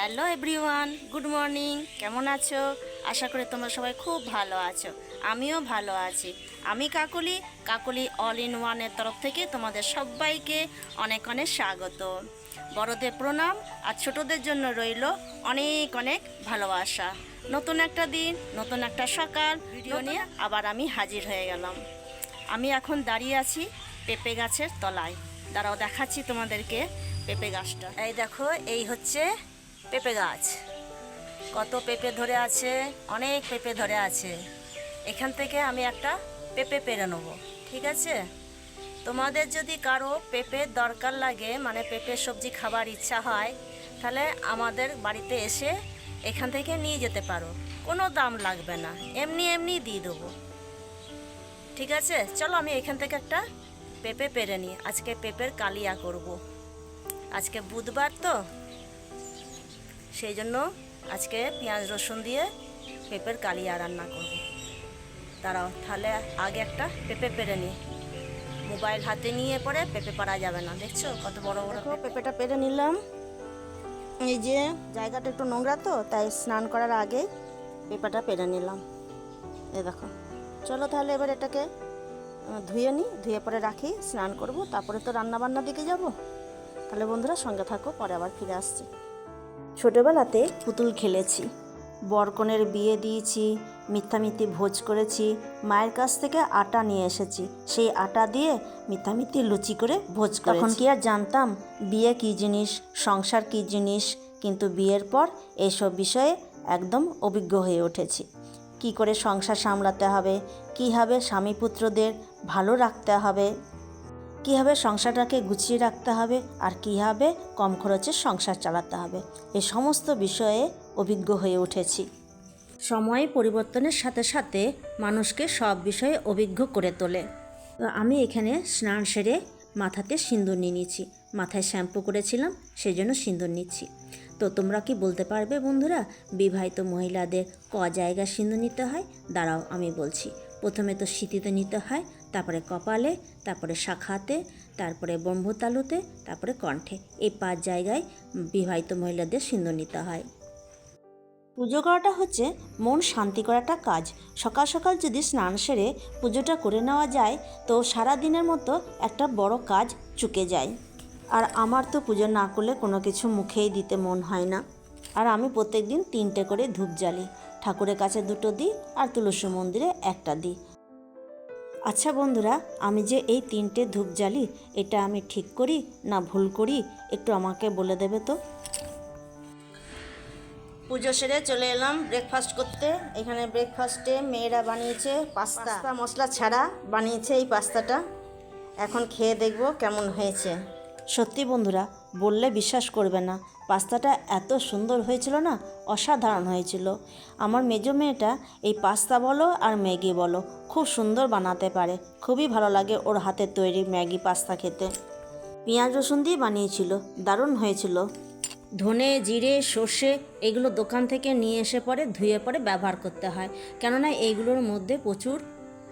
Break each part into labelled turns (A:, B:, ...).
A: Hello everyone, good morning. কেমন আছো? আশা করি তোমরা সবাই খুব ভালো আছো। আমিও ভালো আছি। আমি কাকলি, কাকলি অল ইন ওয়ানের তরফ থেকে তোমাদের সবাইকে অনেক অনেক স্বাগত। বড়দের প্রণাম আর ছোটদের জন্য রইল অনেক অনেক ভালোবাসা। নতুন একটা দিন, নতুন একটা সকাল ভিডিও নিয়ে আবার আমি হাজির হয়ে গেলাম। আমি এখন দাঁড়িয়ে আছি পেঁপে গাছের তলায়। দাঁড়াও, দেখাচ্ছি তোমাদেরকে পেঁপে গাছটা। এই দেখো, এই হচ্ছে পেঁপে গাছ। কত পেঁপে ধরে আছে, অনেক পেঁপে ধরে আছে। এখান থেকে আমি একটা পেঁপে পেরে নেবো, ঠিক আছে? তোমাদের যদি কারো পেঁপের দরকার লাগে, মানে পেঁপে সবজি খাবার ইচ্ছা হয়, তাহলে আমাদের বাড়িতে এসে এখান থেকে নিয়ে যেতে পারো। কোনো দাম লাগবে না, এমনি এমনি দিয়ে দেবো, ঠিক আছে? চলো আমি এখান থেকে একটা পেঁপে পেরে নিই। আজকে পেঁপের কালিয়া করব। আজকে বুধবার তো, সেই জন্য আজকে পেঁয়াজ রসুন দিয়ে পেঁপের কালিয়া রান্না করব। দাঁড়াও, তাহলে আগে একটা পেঁপে পেরে নিই। মোবাইল হাতে নিয়ে পরে পেঁপে পারা যাবে না। দেখছো কত বড় বড় পেঁপেটা পেরে নিলাম। এই যে জায়গাটা একটু নোংরা তো, তাই স্নান করার আগে পেঁপেটা পেরে নিলাম। এই দেখো, চলো তাহলে এবার এটাকে ধুয়ে নিই, ধুয়ে পরে রাখি, স্নান করব, তারপরে তো রান্না বান্নার দিকে যাব। তাহলে বন্ধুরা সঙ্গে থাকো, পরে আবার ফিরে আসছি। ছোটোবেলাতে পুতুল খেলেছি, বরকনের বিয়ে দিয়েছি, মিথ্যামিথ্যি ভোজ করেছি, মায়ের কাছ থেকে আটা নিয়ে এসেছি, সেই আটা দিয়ে মিথ্যামিথ্যি লুচি করে ভোজ করেছি। তখন কি আর জানতাম বিয়ে কী জিনিস, সংসার কী জিনিস। কিন্তু বিয়ের পর এইসব বিষয়ে একদম অভিজ্ঞ হয়ে উঠেছি। কি করে সংসার সামলাতে হবে, কীভাবে স্বামী পুত্রদের ভালো রাখতে হবে, কীভাবে সংসারটাকে গুছিয়ে রাখতে হবে, আর কীভাবে কম খরচে সংসার চালাতে হবে, এই সমস্ত বিষয়ে অভিজ্ঞ হয়ে উঠেছি। সময় পরিবর্তনের সাথে সাথে মানুষকে সব বিষয়ে অভিজ্ঞ করে তোলে। তো আমি এখানে স্নান সেরে মাথাতে সিঁদুর নিয়ে নিয়েছি। মাথায় শ্যাম্পু করেছিলাম, সেই জন্য সিঁদুর নিচ্ছি। তো তোমরা কি বলতে পারবে বন্ধুরা, বিবাহিত মহিলাদের ক জায়গা সিঁদুর নিতে হয়? দাঁড়াও আমি বলছি। প্রথমে তো সিঁথিতে নিতে হয়, তারপরে কপালে, তারপরে শাখাতে, তারপরে ব্রহ্মতালুতে, তারপরে কণ্ঠে। এই 5 জায়গায় বিবাহিত মহিলাদের সিঁদুর নিতে হয়। পুজো করাটা হচ্ছে মন শান্তি করাটা কাজ। সকাল সকাল যদি স্নান সেরে পুজোটা করে নেওয়া যায়, তো সারা দিনের মতো একটা বড় কাজ চুকে যায়। আর আমার তো পুজো না করলে কোনো কিছু মুখেই দিতে মন হয় না। আর আমি প্রত্যেক দিন 3টে করে ধূপ জ্বালি। ঠাকুরের কাছে 2টো দিই, আর তুলসী মন্দিরে 1টা দিই। আচ্ছা বন্ধুরা, আমি যে এই 3টে ধূপ জ্বালি, এটা আমি ঠিক করি না ভুল করি, একটু আমাকে বলে দেবে তো? পুজো সেরে চলে এলাম ব্রেকফাস্ট করতে। এখানে ব্রেকফাস্টে মেয়েরা বানিয়েছে পাস্তা মশলা ছাড়া বানিয়েছে এই পাস্তাটা। এখন খেয়ে দেখব কেমন হয়েছে। সত্যি বন্ধুরা, বললে বিশ্বাস করবে না, পাস্তাটা এত সুন্দর হয়েছিল না, অসাধারণ হয়েছিল। আমার মেজো মেয়েটা এই পাস্তা বলো আর ম্যাগি বলো খুব সুন্দর বানাতে পারে। খুবই ভালো লাগে ওর হাতের তৈরি ম্যাগি পাস্তা খেতে। পেঁয়াজ রসুন দিয়ে বানিয়েছিল, দারুণ হয়েছিল। ধনে, জিরে, সর্ষে এগুলো দোকান থেকে নিয়ে এসে পরে ধুয়ে পরে ব্যবহার করতে হয়, কেননা এইগুলোর মধ্যে প্রচুর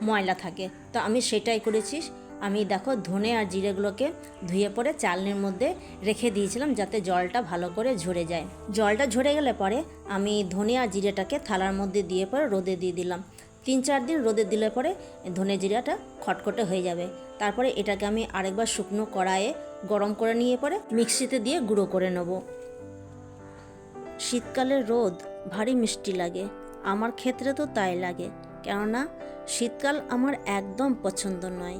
A: ময়লা থাকে। তো আমি সেটাই করেছি। আমি দেখো ধনে আর জিরেগুলোকে ধুয়ে পরে চালনির মধ্যে রেখে দিয়েছিলাম, যাতে জলটা ভালো করে ঝরে যায়। জলটা ঝরে গেলে পরে আমি ধনে আর জিরেটাকে থালার মধ্যে দিয়ে পরে রোদে দিয়ে দিলাম। 3-4 দিন রোদে দিলে পরে ধনে জিরাটা খটখটে হয়ে যাবে। তারপরে এটাকে আমি আরেকবার শুকনো কড়াইয়ে গরম করে নিয়ে পরে মিক্সিতে দিয়ে গুঁড়ো করে নেব। শীতকালের রোদ ভারী মিষ্টি লাগে, আমার ক্ষেত্রে তো তাই লাগে, কেননা শীতকাল আমার একদম পছন্দ নয়।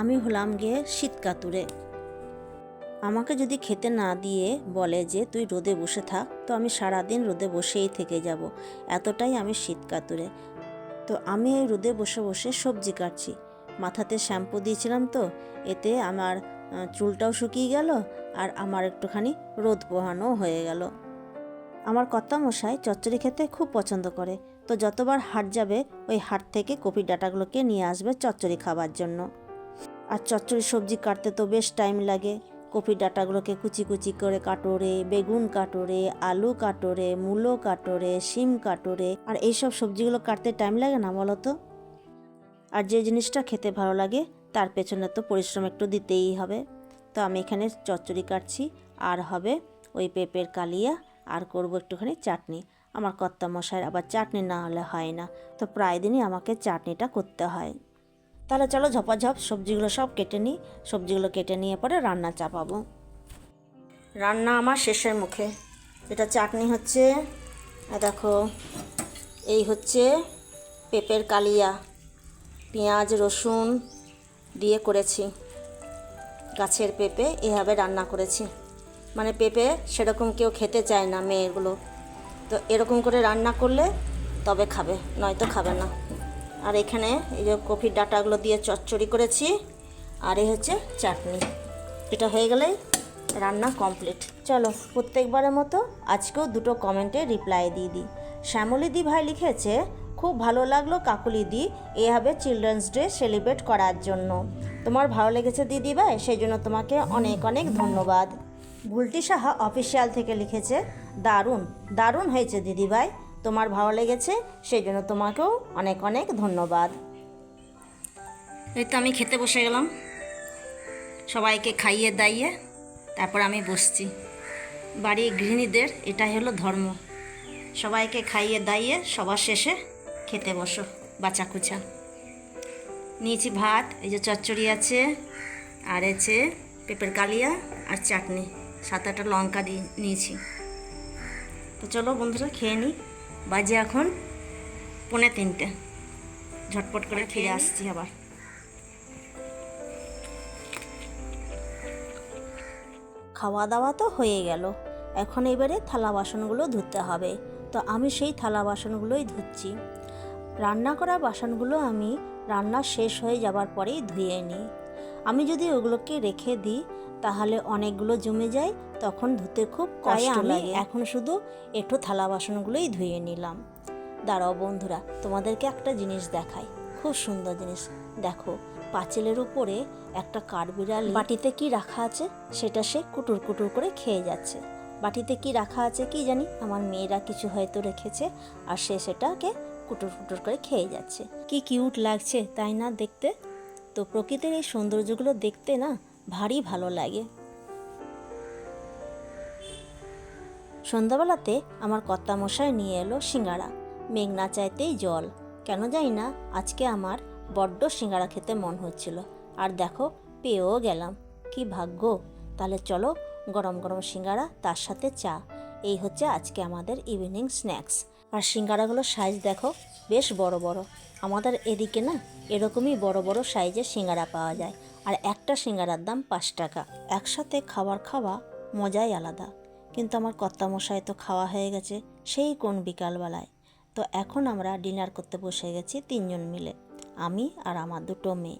A: আমি হলাম গিয়ে শীতকাতুরে। আমাকে যদি খেতে না দিয়ে বলে যে তুই রোদে বসে থাক, তো আমি সারাদিন রোদে বসেই থেকে যাব, এতটাই আমি শীতকাতুরে। তো আমি এই রোদে বসে বসে সবজি কাটছি। মাথাতে শ্যাম্পু দিয়েছিলাম, তো এতে আমার চুলটাও শুকিয়ে গেল, আর আমার একটুখানি রোদ পোহানো হয়ে গেল। আমার কর্তামশাই চচ্চড়ি খেতে খুব পছন্দ করে, তো যতবার হাট যাবে ওই হাট থেকে কপির ডাঁটাগুলোকে নিয়ে আসবে চচ্চড়ি খাবার জন্য। আর চচ্চড়ি সবজি কাটতে তো বেশ টাইম লাগে। কপির ডাঁটাগুলোকে কুচি কুচি করে কাটোরে, বেগুন কাটোরে, আলু কাটোরে, মূলো কাটোরে, শিম কাটোরে, আর এইসব সবজিগুলো কাটতে টাইম লাগে না বলো তো? আর যে জিনিসটা খেতে ভালো লাগে তার পেছনে তো পরিশ্রম একটু দিতেই হবে। তো আমি এখানে চচ্চড়ি কাটছি, আর হবে ওই পেঁপের কালিয়া আর করব একটুখানি চাটনি। আমার কর্তামশাইয়ের আবার চাটনি না হলে হয় না, তো প্রায় দিনই আমাকে চাটনিটা করতে হয়। তাহলে চলো ঝপাঝপ সবজিগুলো সব কেটে নিই। সবজিগুলো কেটে নিয়ে পরে রান্না চাপাবো। রান্না আমার শেষের মুখে। এটা চাটনি হচ্ছে, দেখো এই হচ্ছে পেঁপের কালিয়া, পেঁয়াজ রসুন দিয়ে করেছি। গাছের পেঁপে এভাবে রান্না করেছি, মানে পেঁপে সেরকম কেউ খেতে চায় না মেয়েগুলো, তো এরকম করে রান্না করলে তবে খাবে, নয়তো খাবে না। আর এখানে এই যে কফির ডাঁটাগুলো দিয়ে চচ্চড়ি করেছি, আর এই হচ্ছে চাটনি। এটা হয়ে গেলেই রান্না কমপ্লিট। চলো প্রত্যেকবারের মতো আজকেও দুটো কমেন্টে রিপ্লাই দিয়ে দিই। শ্যামলী দি ভাই লিখেছে, খুব ভালো লাগলো কাকুলি দি এভাবে চিলড্রেন্স ডে সেলিব্রেট করার জন্য। তোমার ভালো লেগেছে দিদি ভাই, সেই জন্য তোমাকে অনেক অনেক ধন্যবাদ। বুলটি সাহা অফিসিয়াল থেকে লিখেছে, দারুণ দারুণ হয়েছে দিদি ভাই, তোমার ভালো লেগেছে সেই জন্য তোমাকেও অনেক অনেক ধন্যবাদ। এই তো আমি খেতে বসে গেলাম, সবাইকে খাইয়ে দাইয়ে তারপর আমি বসছি। বাড়ির গৃহিণীদের এটাই হলো ধর্ম, সবাইকে খাইয়ে দাইয়ে সবার শেষে খেতে বসো বাচ্চা কুচা। নিয়েছি ভাত, এই যে চচ্চড়ি আছে, আর আছে পেঁপের কালিয়া আর চাটনি, 7-8টা লঙ্কা দিয়ে নিয়েছি। তো চলো বন্ধুরা খেয়ে নিই। বাজে এখন 2:45, ঝটপট করে ফিরে আসছি আবার। খাওয়া দাওয়া তো হয়ে গেল, এখন এবারে থালা বাসনগুলো ধুতে হবে। তো আমি সেই থালা বাসনগুলোই ধুচ্ছি। রান্না করা বাসনগুলো আমি রান্না শেষ হয়ে যাবার পরেই ধুয়ে নিই। আমি যদি ওগুলোকে রেখে দিই তাহলে অনেকগুলো জমে যায়, তখন ধুতে খুব কষ্ট লাগে। এখন শুধু একটু থালা বাসনগুলোই ধুয়ে নিলাম। দাঁড়াও বন্ধুরা, তোমাদেরকে একটা জিনিস দেখাই, খুব সুন্দর জিনিস। দেখো পাঁচিলের উপরে একটা কাঠবিড়ালি বাটিতে কি রাখা আছে সেটা সে কুটুর কুটুর করে খেয়ে যাচ্ছে। বাটিতে কি রাখা আছে কি জানি, আমার মেয়েরা কিছু হয়তো রেখেছে, আর সে সেটাকে কুটুর কুটুর করে খেয়ে যাচ্ছে। কি কিউট লাগছে তাই না দেখতে? তো প্রকৃতির এই সৌন্দর্যগুলো দেখতে না ভারী ভালো লাগে। সন্ধ্যাবেলাতে আমার কর্তামশাই নিয়ে এলো সিঙ্গারা। মেঘ না চাইতেই জল, কেন জানি না আজকে আমার বড্ড সিঙ্গারা খেতে মন হচ্ছিল, আর দেখো পেয়েও গেলাম, কি ভাগ্য। তাহলে চলো গরম গরম সিঙ্গারা, তার সাথে চা, এই হচ্ছে আজকে আমাদের ইভিনিং স্ন্যাক্স। আর সিঙ্গারাগুলোর সাইজ দেখো বেশ বড় বড়। আমাদের এদিকে না এরকমই বড় বড় সাইজের সিঙ্গারা পাওয়া যায়, আর একটা সিঙ্গারার দাম 5 টাকা। একসাথে খাবার খাওয়া মজাই আলাদা। কিন্তু আমার কর্তামশাই তো খাওয়া হয়ে গেছে সেই কোন বিকালবেলায়। তো এখন আমরা ডিনার করতে বসে গেছি 3 জন মিলে, আমি আর আমার 2টো মেয়ে।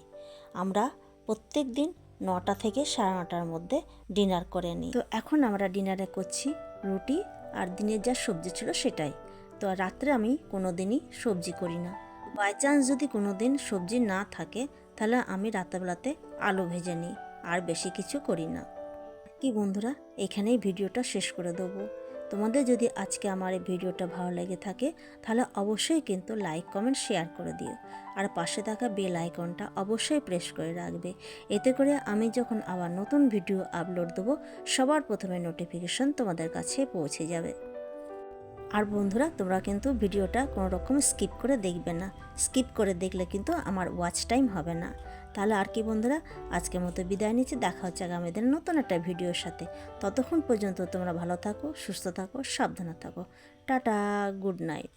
A: আমরা প্রত্যেক দিন 9টা থেকে 9:30টার মধ্যে ডিনার করে নিই। তো এখন আমরা ডিনারে করছি রুটি, আর দিনের যা সবজি ছিল সেটাই। তো রাত্রে আমি কোনো দিনই সবজি করি না। বাই চান্স যদি কোনো দিন সবজি না থাকে তাহলে আমি রাত্রেবেলাতে আলু ভেজে নিই, আর বেশি কিছু করি না। কি বন্ধুরা, এখানেই ভিডিওটা শেষ করে দেবো। তোমাদের যদি আজকে আমার এই ভিডিওটা ভালো লেগে থাকে তাহলে অবশ্যই কিন্তু লাইক কমেন্ট শেয়ার করে দিও, আর পাশে থাকা বেল আইকনটা অবশ্যই প্রেস করে রাখবে। এতে করে আমি যখন আবার নতুন ভিডিও আপলোড দেবো সবার প্রথমে নোটিফিকেশন তোমাদের কাছে পৌঁছে যাবে। আর বন্ধুরা তোমরা কিন্তু ভিডিওটা কোনো রকম স্কিপ করে দেখবে না, স্কিপ করে দেখলে কিন্তু আমার ওয়াচ টাইম হবে না। তাহলে আর কি বন্ধুরা, আজকের মতো বিদায় নিচ্ছি। দেখা হচ্ছে আগামী দিন নতুন একটা ভিডিওর সাথে। ততক্ষণ পর্যন্ত তোমরা ভালো থাকো, সুস্থ থাকো, সাবধানে থাকো। Tata, good night.